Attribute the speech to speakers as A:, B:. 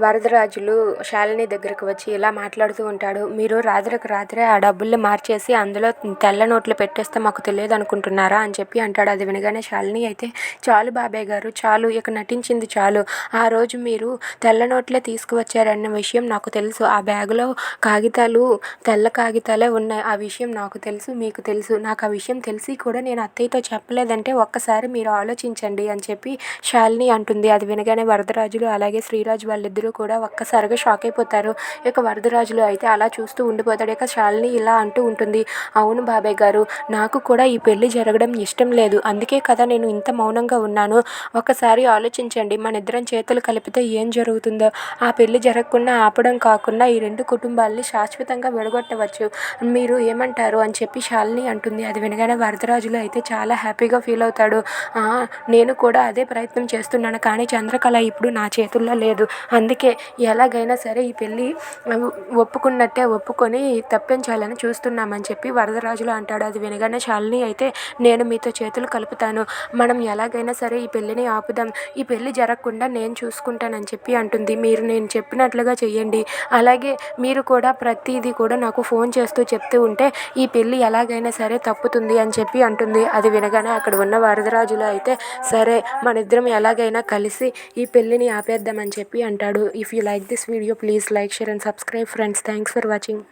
A: వరదరాజులు శాలిని దగ్గరకు వచ్చి ఇలా మాట్లాడుతూ ఉంటాడు. మీరు రాత్రికి రాత్రే ఆ డబ్బుల్ని మార్చేసి అందులో తెల్ల నోట్లు పెట్టేస్తే మాకు తెలియదు అనుకుంటున్నారా అని చెప్పి అంటాడు. అది వినగానే శాలిని అయితే చాలు బాబాయ్ గారు చాలు, ఇక నటించింది చాలు. ఆ రోజు మీరు తెల్ల నోట్లే తీసుకువచ్చారన్న విషయం నాకు తెలుసు. ఆ బ్యాగులో కాగితాలు తెల్ల కాగితాలే ఉన్నాయి. ఆ విషయం నాకు తెలుసు, మీకు తెలుసు. నాకు ఆ విషయం తెలిసి కూడా నేను అత్తయ్యతో చెప్పలేదంటే ఒక్కసారి మీరు ఆలోచించండి అని చెప్పి శాలిని అంటుంది. అది వినగానే వరదరాజులు అలాగే శ్రీరాజు వాళ్ళిద్దరూ కూడా ఒక్కసారిగా షాక్ అయిపోతారు. ఇక వరదరాజులు అయితే అలా చూస్తూ ఉండిపోతాడు. ఇక శాలిని ఇలా అంటూ ఉంటుంది. అవును బాబాయ్ గారు, నాకు కూడా ఈ పెళ్లి జరగడం ఇష్టం లేదు. అందుకే కదా నేను ఇంత మౌనంగా ఉన్నాను. ఒకసారి ఆలోచించండి, మన ఇద్దరం చేతులు కలిపితే ఏం జరుగుతుందో. ఆ పెళ్లి జరగకుండా ఆపడం కాకుండా ఈ రెండు కుటుంబాలని శాశ్వతంగా విడగొట్టవచ్చు. మీరు ఏమంటారు అని చెప్పి శాలిని అంటుంది. అది వినగానే వరదరాజులు అయితే చాలా హ్యాపీగా ఫీల్ అవుతాడు. నేను కూడా అదే ప్రయత్నం చేస్తున్నాను, కానీ చంద్రకళ ఇప్పుడు నా చేతుల్లో లేదు. అందుకే ఎలాగైనా సరే ఈ పెళ్ళి ఒప్పుకున్నట్టే ఒప్పుకొని తప్పించాలని చూస్తున్నామని చెప్పి వరదరాజులు అంటాడు. అది వినగానే శాలిని అయితే నేను మీతో చేతులు కలుపుతాను, మనం ఎలాగైనా సరే ఈ పెళ్ళిని ఆపుదాం, ఈ పెళ్ళి జరగకుండా నేను చూసుకుంటానని చెప్పి అంటుంది. మీరు నేను చెప్పినట్లుగా చెయ్యండి, అలాగే మీరు కూడా ప్రతిదీ కూడా నాకు ఫోన్ చేస్తూ చెప్తూ ఉంటే ఈ పెళ్ళి ఎలాగైనా సరే తప్పుతుంది అని చెప్పి అంటుంది. అది వినగానే అక్కడ ఉన్న వరదరాజులు అయితే సరే మన ఇద్దరం ఎలాగైనా కలిసి ఈ పెళ్ళిని ఆపేద్దామని చెప్పి అంటాడు. If you like this video please like, share and subscribe friends. Thanks for watching.